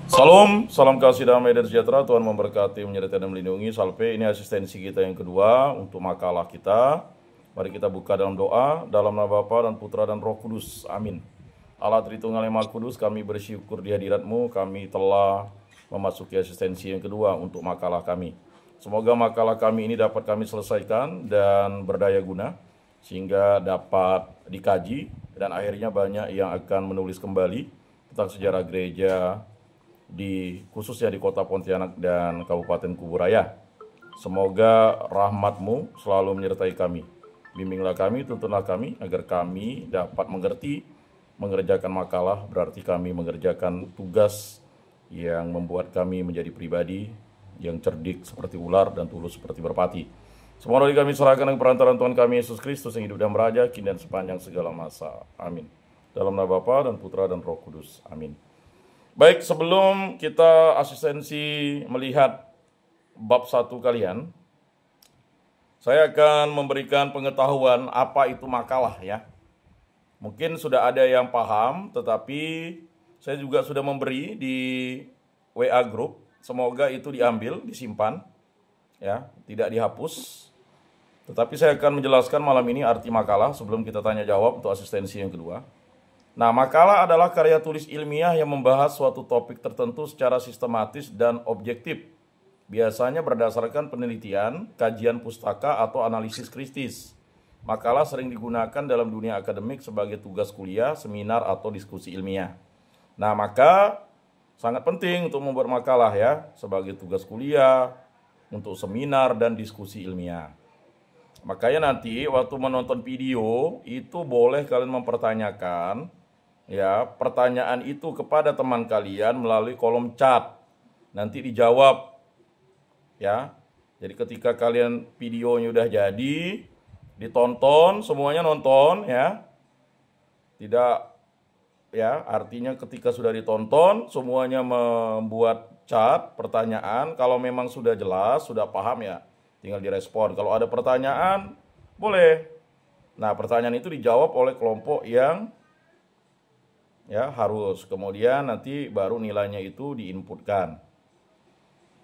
Salam, salam kasih damai dan sejahtera. Tuhan memberkati, menyertai dan melindungi. Salve, ini asistensi kita yang kedua untuk makalah kita. Mari kita buka dalam doa, dalam nama Bapa dan Putra dan Roh Kudus. Amin. Allah Tritunggal yang Maha Kudus, kami bersyukur di hadirat-Mu. Kami telah memasuki asistensi yang kedua untuk makalah kami. Semoga makalah kami ini dapat kami selesaikan dan berdaya guna, sehingga dapat dikaji, dan akhirnya banyak yang akan menulis kembali tentang sejarah gereja, khususnya di kota Pontianak dan Kabupaten Kuburaya. Semoga rahmat-Mu selalu menyertai kami. Bimbinglah kami, tuntunlah kami, agar kami dapat mengerti, mengerjakan makalah, berarti kami mengerjakan tugas yang membuat kami menjadi pribadi yang cerdik seperti ular dan tulus seperti merpati. Semua doa kami serahkan dengan perantaraan Tuhan kami Yesus Kristus yang hidup dan meraja, kini dan sepanjang segala masa. Amin. Dalam nama Bapa dan Putra dan Roh Kudus. Amin. Baik, sebelum kita asistensi melihat bab 1 kalian, saya akan memberikan pengetahuan apa itu makalah ya. Mungkin sudah ada yang paham, tetapi saya juga sudah memberi di WA group. Semoga itu diambil, disimpan, ya, tidak dihapus. Tetapi saya akan menjelaskan malam ini arti makalah sebelum kita tanya jawab untuk asistensi yang kedua. Nah, makalah adalah karya tulis ilmiah yang membahas suatu topik tertentu secara sistematis dan objektif. Biasanya berdasarkan penelitian, kajian pustaka, atau analisis kritis. Makalah sering digunakan dalam dunia akademik sebagai tugas kuliah, seminar, atau diskusi ilmiah. Nah, maka sangat penting untuk membuat makalah ya, sebagai tugas kuliah, untuk seminar, dan diskusi ilmiah. Makanya nanti waktu menonton video, itu boleh kalian mempertanyakan ya, pertanyaan itu kepada teman kalian melalui kolom chat. Nanti dijawab ya. Jadi ketika kalian videonya udah jadi, ditonton, semuanya nonton ya. Tidak ya, artinya ketika sudah ditonton, semuanya membuat chat pertanyaan. Kalau memang sudah jelas, sudah paham ya, tinggal direspon. Kalau ada pertanyaan, boleh. Nah, pertanyaan itu dijawab oleh kelompok yang ya harus, kemudian nanti baru nilainya itu diinputkan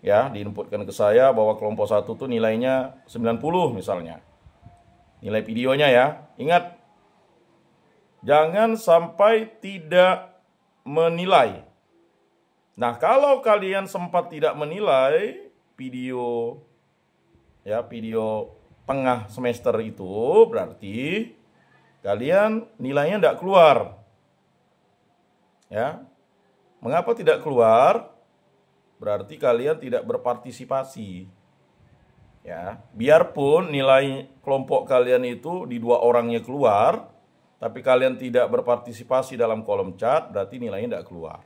ya, diinputkan ke saya bahwa kelompok 1 tuh nilainya 90 misalnya, nilai videonya ya. Ingat, jangan sampai tidak menilai. Nah, kalau kalian sempat tidak menilai video ya, video tengah semester itu, berarti kalian nilainya tidak keluar. Ya, mengapa tidak keluar? Berarti kalian tidak berpartisipasi. Ya, biarpun nilai kelompok kalian itu di 2 orangnya keluar, tapi kalian tidak berpartisipasi dalam kolom chat, berarti nilainya tidak keluar.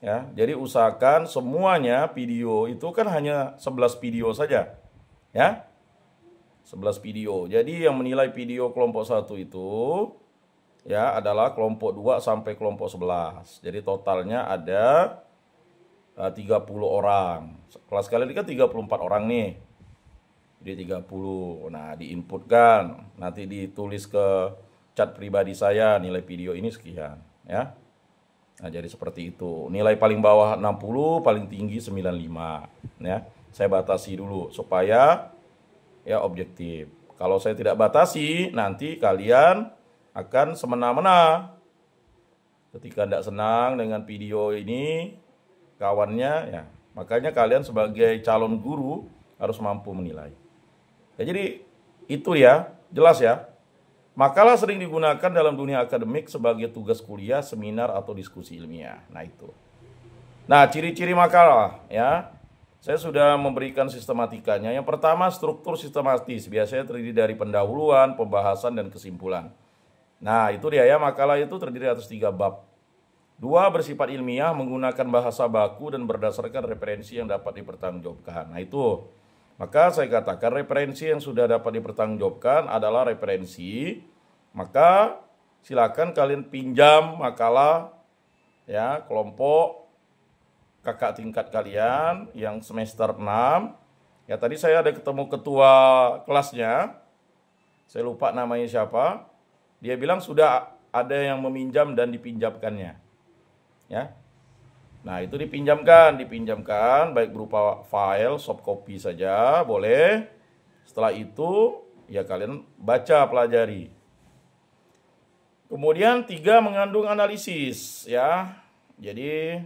Ya, jadi usahakan semuanya video itu kan hanya 11 video saja. Ya, 11 video. Jadi yang menilai video kelompok 1 itu ya adalah kelompok 2 sampai kelompok 11. Jadi totalnya ada 30 orang. Kelas kalian ini kan 34 orang nih. Jadi 30. Nah, diinputkan, nanti ditulis ke chat pribadi saya, nilai video ini sekian ya. Nah, jadi seperti itu. Nilai paling bawah 60, paling tinggi 95 ya. Saya batasi dulu supaya ya objektif. Kalau saya tidak batasi, nanti kalian akan semena-mena. Ketika tidak senang dengan video ini kawannya ya, makanya kalian sebagai calon guru harus mampu menilai ya. Jadi itu ya, jelas ya. Makalah sering digunakan dalam dunia akademik sebagai tugas kuliah, seminar, atau diskusi ilmiah. Nah itu. Nah, ciri-ciri makalah ya, saya sudah memberikan sistematikanya. Yang pertama, struktur sistematis, biasanya terdiri dari pendahuluan, pembahasan, dan kesimpulan. Nah, itu dia ya, makalah itu terdiri atas 3 bab. 2 bersifat ilmiah, menggunakan bahasa baku dan berdasarkan referensi yang dapat dipertanggungjawabkan. Nah, itu. Maka saya katakan referensi yang sudah dapat dipertanggungjawabkan adalah referensi. Maka silakan kalian pinjam makalah ya, kelompok kakak tingkat kalian yang semester 6. Ya, tadi saya ada ketemu ketua kelasnya. Saya lupa namanya siapa. Dia bilang sudah ada yang meminjam dan dipinjamkannya. Ya. Nah, itu dipinjamkan baik berupa file, soft copy saja, boleh. Setelah itu, ya kalian baca, pelajari. Kemudian 3 mengandung analisis, ya. Jadi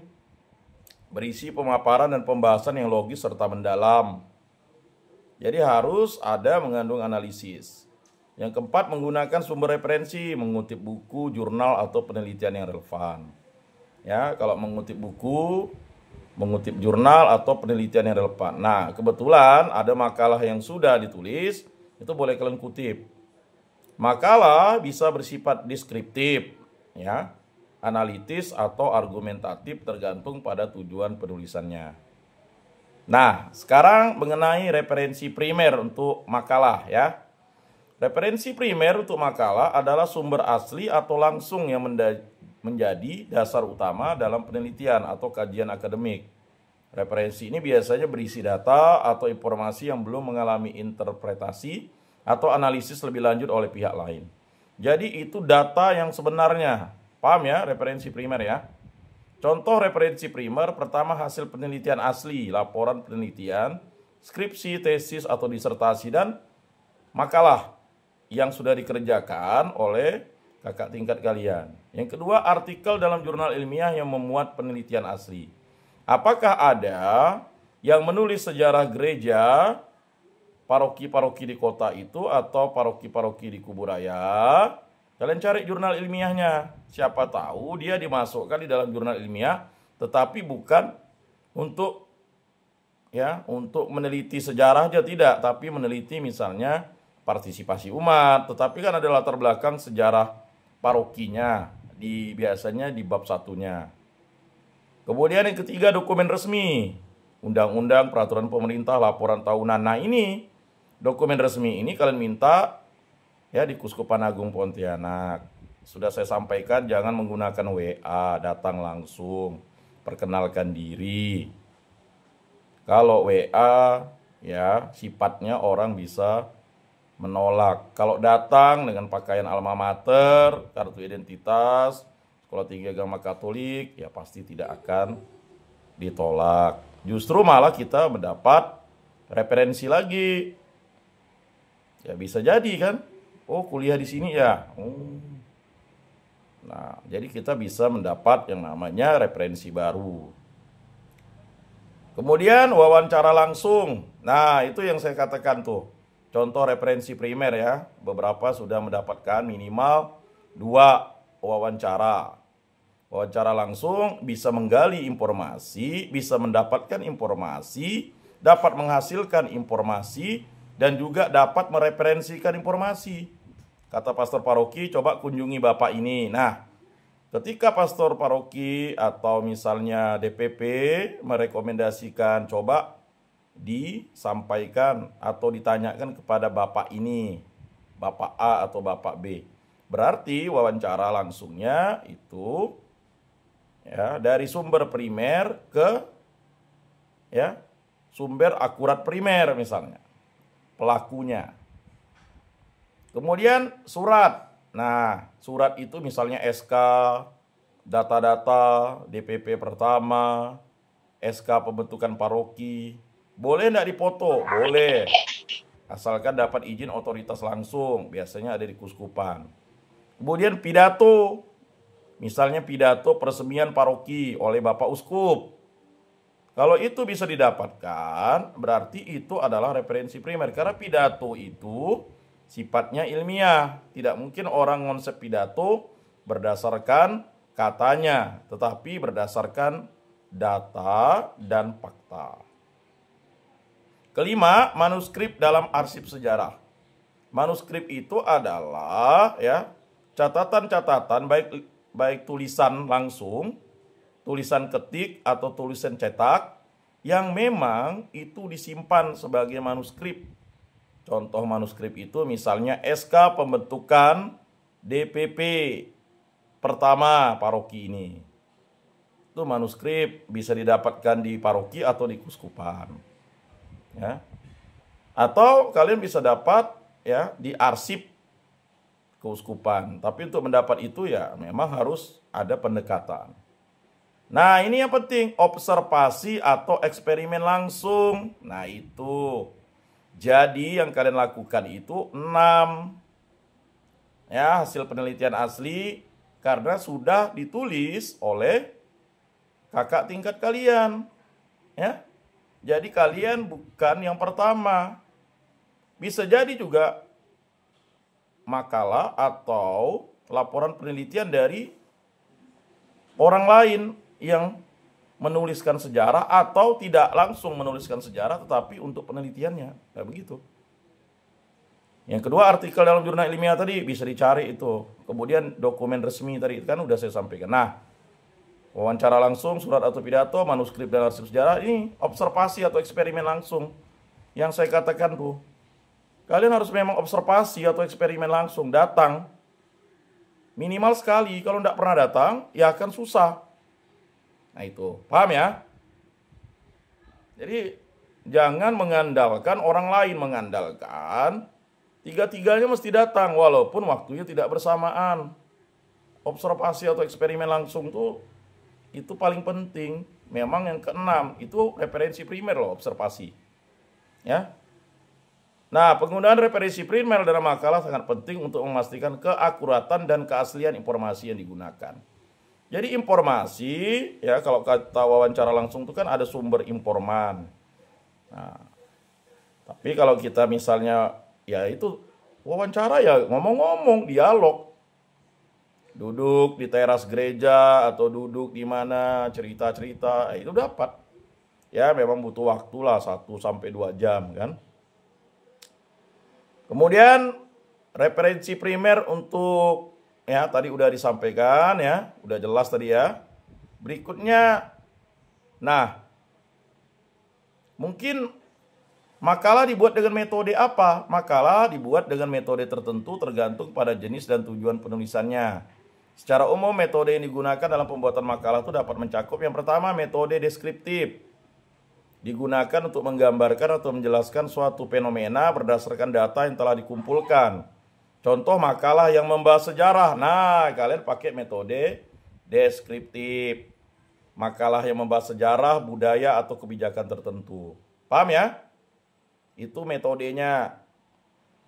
berisi pemaparan dan pembahasan yang logis serta mendalam. Jadi harus ada mengandung analisis. Yang keempat, menggunakan sumber referensi, mengutip buku, jurnal, atau penelitian yang relevan. Ya, kalau mengutip buku, mengutip jurnal, atau penelitian yang relevan. Nah, kebetulan ada makalah yang sudah ditulis, itu boleh kalian kutip. Makalah bisa bersifat deskriptif, ya, analitis, atau argumentatif tergantung pada tujuan penulisannya. Nah, sekarang mengenai referensi primer untuk makalah, ya. Referensi primer untuk makalah adalah sumber asli atau langsung yang menjadi dasar utama dalam penelitian atau kajian akademik. Referensi ini biasanya berisi data atau informasi yang belum mengalami interpretasi atau analisis lebih lanjut oleh pihak lain. Jadi itu data yang sebenarnya. Paham ya, referensi primer ya? Contoh referensi primer, pertama hasil penelitian asli, laporan penelitian, skripsi, tesis atau disertasi, dan makalah yang sudah dikerjakan oleh kakak tingkat kalian. Yang kedua, artikel dalam jurnal ilmiah yang memuat penelitian asli. Apakah ada yang menulis sejarah gereja, paroki-paroki di kota itu, atau paroki-paroki di Kuburaya? Kalian cari jurnal ilmiahnya. Siapa tahu dia dimasukkan di dalam jurnal ilmiah, tetapi bukan untuk meneliti sejarah aja, tidak, tapi meneliti misalnya partisipasi umat, tetapi kan ada latar belakang sejarah parokinya, biasanya di bab 1-nya. Kemudian yang ketiga, dokumen resmi, undang-undang, peraturan pemerintah, laporan tahunan. Nah, ini dokumen resmi ini kalian minta ya di Kuskupan Agung Pontianak. Sudah saya sampaikan, jangan menggunakan WA, datang langsung, perkenalkan diri. Kalau WA ya sifatnya orang bisa menolak. Kalau datang dengan pakaian alma mater, kartu identitas, sekolah tinggi agama Katolik, ya pasti tidak akan ditolak. Justru malah kita mendapat referensi lagi. Ya bisa jadi kan, oh kuliah di sini ya. Nah, jadi kita bisa mendapat yang namanya referensi baru. Kemudian wawancara langsung. Nah, itu yang saya katakan tuh. Contoh referensi primer ya, beberapa sudah mendapatkan minimal 2 wawancara. Wawancara langsung bisa menggali informasi, bisa mendapatkan informasi, dapat menghasilkan informasi, dan juga dapat mereferensikan informasi. Kata pastor paroki, coba kunjungi bapak ini. Nah, ketika pastor paroki atau misalnya DPP merekomendasikan, coba disampaikan atau ditanyakan kepada bapak ini, bapak A atau bapak B. Berarti wawancara langsungnya itu ya dari sumber primer ke ya sumber akurat primer misalnya pelakunya. Kemudian surat. Nah, surat itu misalnya SK, data-data DPP pertama, SK pembentukan paroki. Boleh enggak dipoto? Boleh. Asalkan dapat izin otoritas langsung, biasanya ada di Kuskupan. Kemudian pidato. Misalnya pidato peresmian paroki oleh Bapak Uskup. Kalau itu bisa didapatkan, berarti itu adalah referensi primer. Karena pidato itu sifatnya ilmiah. Tidak mungkin orang konsep pidato berdasarkan katanya, tetapi berdasarkan data dan fakta. Kelima, manuskrip dalam arsip sejarah. Manuskrip itu adalah ya catatan-catatan baik tulisan langsung, tulisan ketik atau tulisan cetak yang memang itu disimpan sebagai manuskrip. Contoh manuskrip itu misalnya SK pembentukan DPP pertama paroki ini. Itu manuskrip bisa didapatkan di paroki atau di Kuskupan. Ya. Atau kalian bisa dapat ya di arsip Keuskupan. Tapi untuk mendapat itu ya memang harus ada pendekatan. Nah, ini yang penting, observasi atau eksperimen langsung. Nah, itu. Jadi yang kalian lakukan itu 6 ya, hasil penelitian asli karena sudah ditulis oleh kakak tingkat kalian. Ya. Jadi kalian bukan yang pertama. Bisa jadi juga makalah atau laporan penelitian dari orang lain yang menuliskan sejarah atau tidak langsung menuliskan sejarah tetapi untuk penelitiannya. Kayak begitu. Yang kedua, artikel dalam jurnal ilmiah tadi bisa dicari itu. Kemudian dokumen resmi tadi kan udah saya sampaikan. Nah, wawancara langsung, surat atau pidato, manuskrip dan arsip sejarah, ini observasi atau eksperimen langsung. Yang saya katakan tuh, kalian harus memang observasi atau eksperimen langsung, datang. Minimal sekali, kalau tidak pernah datang, ya akan susah. Nah itu, paham ya? Jadi, jangan mengandalkan orang lain, mengandalkan tiga-tiganya mesti datang, walaupun waktunya tidak bersamaan. Observasi atau eksperimen langsung tuh, itu paling penting. Memang yang keenam itu referensi primer loh, observasi. Ya. Nah, penggunaan referensi primer dalam makalah sangat penting untuk memastikan keakuratan dan keaslian informasi yang digunakan. Jadi informasi, ya kalau kata wawancara langsung itu kan ada sumber informan. Nah, tapi kalau kita misalnya ya itu wawancara ya ngomong-ngomong, dialog. Duduk di teras gereja atau duduk di mana cerita-cerita, itu dapat. Ya memang butuh waktu lah 1-2 jam kan. Kemudian referensi primer untuk ya tadi udah disampaikan ya, udah jelas tadi ya. Berikutnya, nah mungkin makalah dibuat dengan metode apa? Makalah dibuat dengan metode tertentu tergantung pada jenis dan tujuan penulisannya. Secara umum metode yang digunakan dalam pembuatan makalah itu dapat mencakup yang pertama metode deskriptif. Digunakan untuk menggambarkan atau menjelaskan suatu fenomena berdasarkan data yang telah dikumpulkan. Contoh makalah yang membahas sejarah. Nah, kalian pakai metode deskriptif. Makalah yang membahas sejarah, budaya, atau kebijakan tertentu. Paham ya? Itu metodenya.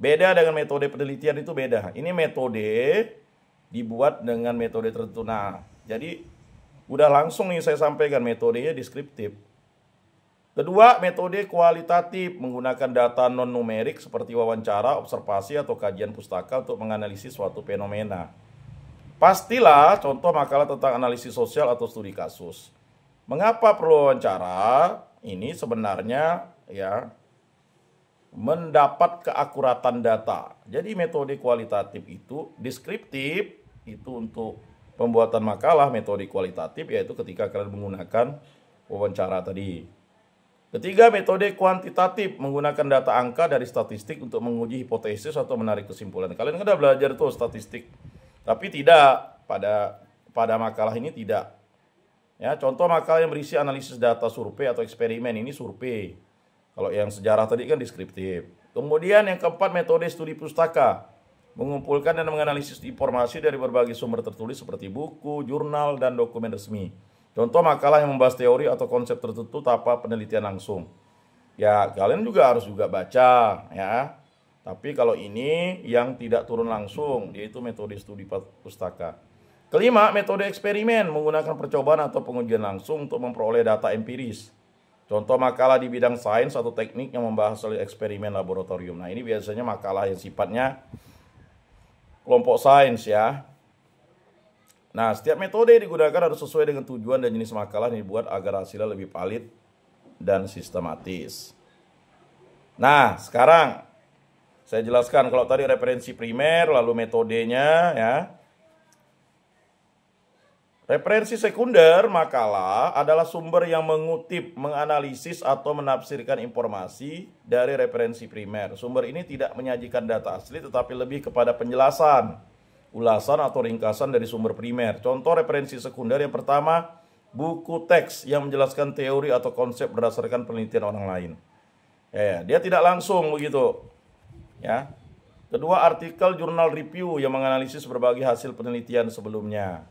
Beda dengan metode penelitian, itu beda. Ini metode dibuat dengan metode tertentu. Nah, jadi udah langsung nih saya sampaikan metodenya deskriptif. Kedua, metode kualitatif menggunakan data non-numerik seperti wawancara, observasi, atau kajian pustaka untuk menganalisis suatu fenomena. Pastilah contoh makalah tentang analisis sosial atau studi kasus. Mengapa perlu wawancara? Ini sebenarnya ya mendapat keakuratan data. Jadi metode kualitatif itu, deskriptif itu untuk pembuatan makalah, metode kualitatif yaitu ketika kalian menggunakan wawancara tadi. Ketiga, metode kuantitatif menggunakan data angka dari statistik untuk menguji hipotesis atau menarik kesimpulan. Kalian udah belajar tuh statistik, tapi tidak pada makalah ini tidak. Ya, contoh makalah yang berisi analisis data survei atau eksperimen ini survei. Kalau yang sejarah tadi kan deskriptif. Kemudian yang keempat, metode studi pustaka mengumpulkan dan menganalisis informasi dari berbagai sumber tertulis seperti buku, jurnal, dan dokumen resmi. Contoh makalah yang membahas teori atau konsep tertentu tanpa penelitian langsung. Ya, kalian juga harus baca ya. Tapi kalau ini yang tidak turun langsung, yaitu metode studi pustaka. Kelima, metode eksperimen menggunakan percobaan atau pengujian langsung untuk memperoleh data empiris. Contoh makalah di bidang sains atau teknik yang membahas soal eksperimen laboratorium. Nah, ini biasanya makalah yang sifatnya kelompok sains ya. Nah, setiap metode yang digunakan harus sesuai dengan tujuan dan jenis makalah yang dibuat agar hasilnya lebih valid dan sistematis. Nah, sekarang saya jelaskan kalau tadi referensi primer, lalu metodenya ya. Referensi sekunder makalah adalah sumber yang mengutip, menganalisis, atau menafsirkan informasi dari referensi primer. Sumber ini tidak menyajikan data asli tetapi lebih kepada penjelasan, ulasan atau ringkasan dari sumber primer. Contoh referensi sekunder yang pertama, buku teks yang menjelaskan teori atau konsep berdasarkan penelitian orang lain. Ya, dia tidak langsung begitu. Ya. Kedua, artikel jurnal review yang menganalisis berbagai hasil penelitian sebelumnya.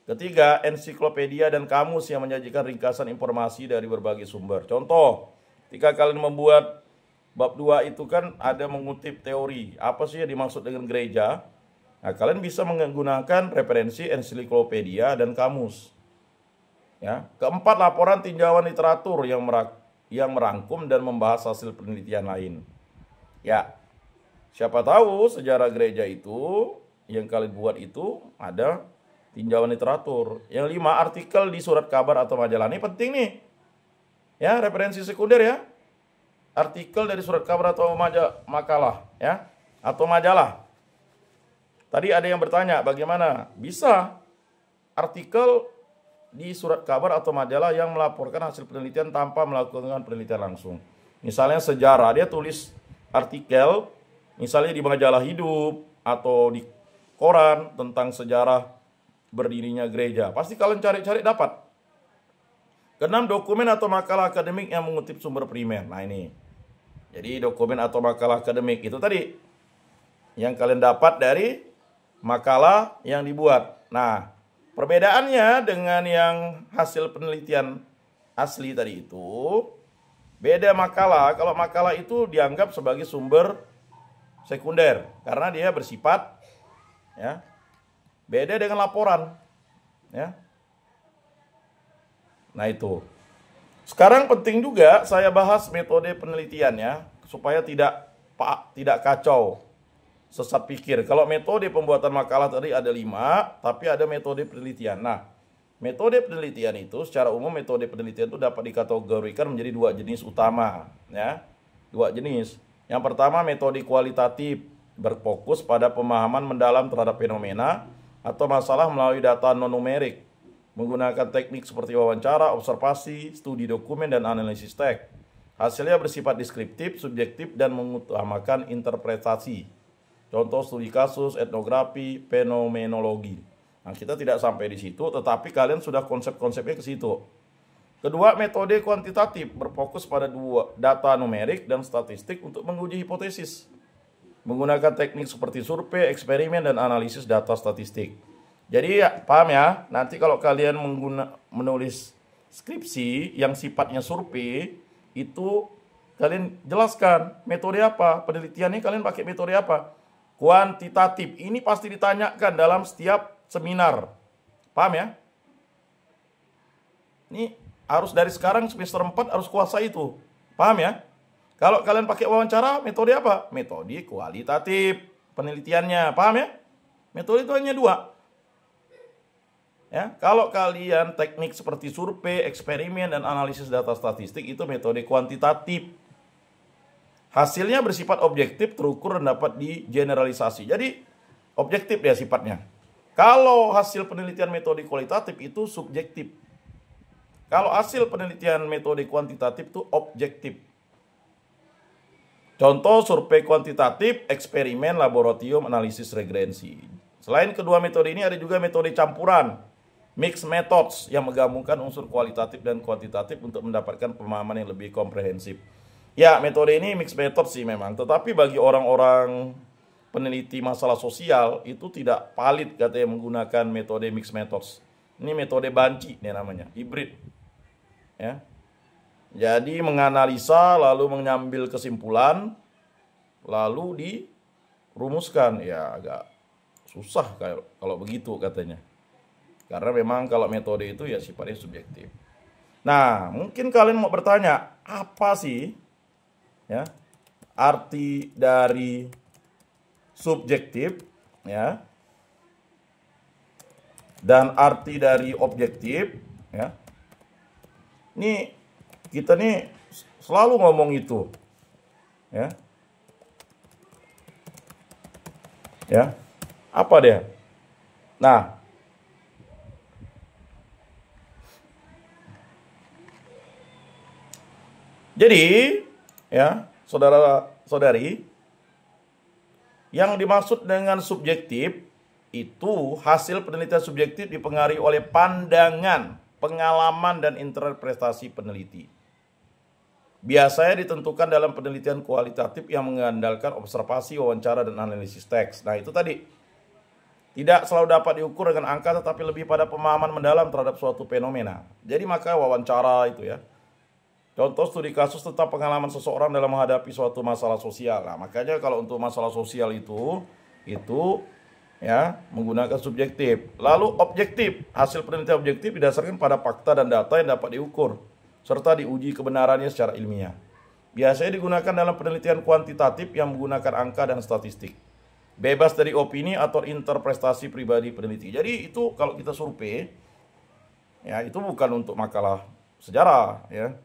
Ketiga, ensiklopedia dan kamus yang menyajikan ringkasan informasi dari berbagai sumber. Contoh, ketika kalian membuat bab 2 itu kan ada mengutip teori. Apa sih yang dimaksud dengan gereja? Nah, kalian bisa menggunakan referensi ensiklopedia dan kamus. Ya. Keempat, laporan tinjauan literatur yang merangkum dan membahas hasil penelitian lain. Ya, siapa tahu sejarah gereja itu yang kalian buat itu ada tinjauan literatur. Yang 5, artikel di surat kabar atau majalah. Ini penting nih. Ya, referensi sekunder ya. Artikel dari surat kabar atau makalah ya, atau majalah. Tadi ada yang bertanya, bagaimana bisa artikel di surat kabar atau majalah yang melaporkan hasil penelitian tanpa melakukan penelitian langsung. Misalnya sejarah, dia tulis artikel misalnya di majalah Hidup atau di koran tentang sejarah berdirinya gereja. Pasti kalian cari-cari dapat. Keenam, dokumen atau makalah akademik yang mengutip sumber primer. Nah ini. Jadi dokumen atau makalah akademik itu tadi yang kalian dapat dari makalah yang dibuat. Nah, perbedaannya dengan yang hasil penelitian asli tadi itu, beda makalah. Kalau makalah itu dianggap sebagai sumber sekunder karena dia bersifat ya. Beda dengan laporan ya. Nah itu. Sekarang penting juga saya bahas metode penelitian ya, supaya tidak kacau, sesat pikir. Kalau metode pembuatan makalah tadi ada 5, tapi ada metode penelitian. Nah, metode penelitian itu secara umum metode penelitian itu dapat dikategorikan menjadi 2 jenis utama ya. 2 jenis. Yang pertama metode kualitatif, berfokus pada pemahaman mendalam terhadap fenomena atau masalah melalui data non-numerik, menggunakan teknik seperti wawancara, observasi, studi dokumen, dan analisis teks. Hasilnya bersifat deskriptif, subjektif, dan mengutamakan interpretasi. Contoh studi kasus, etnografi, fenomenologi. Nah, kita tidak sampai di situ, tetapi kalian sudah konsep-konsepnya ke situ. Kedua, metode kuantitatif, berfokus pada data numerik dan statistik untuk menguji hipotesis. Menggunakan teknik seperti survei, eksperimen, dan analisis data statistik. Jadi ya, paham ya, nanti kalau kalian menulis skripsi yang sifatnya survei, itu kalian jelaskan metode apa, penelitiannya kalian pakai metode apa. Kuantitatif, ini pasti ditanyakan dalam setiap seminar. Paham ya? Ini harus dari sekarang semester 4 harus kuasai itu. Paham ya? Kalau kalian pakai wawancara, metode apa? Metode kualitatif penelitiannya. Paham ya? Metode itu hanya 2. Ya, kalau kalian teknik seperti survei, eksperimen, dan analisis data statistik itu metode kuantitatif. Hasilnya bersifat objektif, terukur, dan dapat digeneralisasi. Jadi objektif ya sifatnya. Kalau hasil penelitian metode kualitatif itu subjektif. Kalau hasil penelitian metode kuantitatif itu objektif. Contoh survei kuantitatif, eksperimen, laboratorium, analisis regresi. Selain kedua metode ini ada juga metode campuran, mixed methods, yang menggabungkan unsur kualitatif dan kuantitatif untuk mendapatkan pemahaman yang lebih komprehensif. Ya, metode ini mixed method sih memang, tetapi bagi orang-orang peneliti masalah sosial itu tidak valid katanya menggunakan metode mixed methods. Ini metode banci nih namanya, hibrid. Ya. Jadi menganalisa lalu mengambil kesimpulan lalu dirumuskan. Ya agak susah kalau begitu katanya. Karena memang kalau metode itu ya sifatnya subjektif. Nah, mungkin kalian mau bertanya, apa sih ya arti dari subjektif ya dan arti dari objektif ya. Ini kita nih selalu ngomong itu ya. Ya. Apa dia? Nah, jadi, ya, saudara-saudari, yang dimaksud dengan subjektif itu hasil penelitian subjektif dipengaruhi oleh pandangan, pengalaman, dan interpretasi peneliti. Biasanya ditentukan dalam penelitian kualitatif yang mengandalkan observasi, wawancara, dan analisis teks. Nah, itu tadi. Tidak selalu dapat diukur dengan angka, tetapi lebih pada pemahaman mendalam terhadap suatu fenomena. Jadi maka wawancara itu ya. Contoh studi kasus tentang pengalaman seseorang dalam menghadapi suatu masalah sosial. Nah, makanya kalau untuk masalah sosial itu ya menggunakan subjektif. Lalu objektif, hasil penelitian objektif didasarkan pada fakta dan data yang dapat diukur serta diuji kebenarannya secara ilmiah. Biasanya digunakan dalam penelitian kuantitatif yang menggunakan angka dan statistik. Bebas dari opini atau interpretasi pribadi peneliti. Jadi itu kalau kita survei, ya itu bukan untuk makalah sejarah, ya.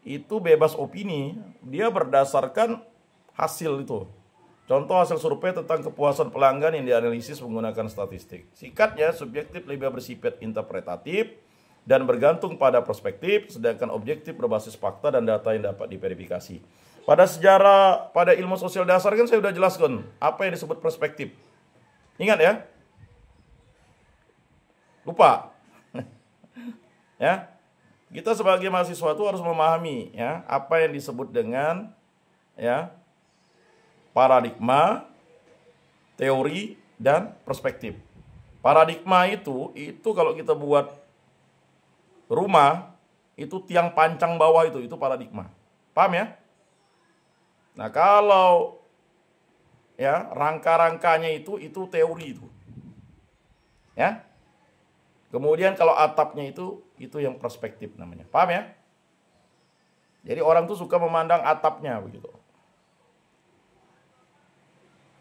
Itu bebas opini, dia berdasarkan hasil itu. Contoh hasil survei tentang kepuasan pelanggan yang dianalisis menggunakan statistik. Singkatnya, subjektif lebih bersifat interpretatif dan bergantung pada perspektif, sedangkan objektif berbasis fakta dan data yang dapat diverifikasi. Pada sejarah, pada ilmu sosial dasar kan saya sudah jelaskan apa yang disebut perspektif. Ingat ya? Lupa. Ya. Kita sebagai mahasiswa itu harus memahami ya apa yang disebut dengan ya paradigma, teori dan perspektif. Paradigma itu kalau kita buat rumah itu tiang pancang bawah itu paradigma. Paham ya? Nah, kalau ya rangka-rangkanya itu teori itu. Ya. Kemudian kalau atapnya itu yang perspektif namanya. Paham ya? Jadi orang tuh suka memandang atapnya begitu.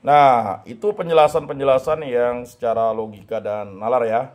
Nah, itu penjelasan-penjelasan yang secara logika dan nalar ya.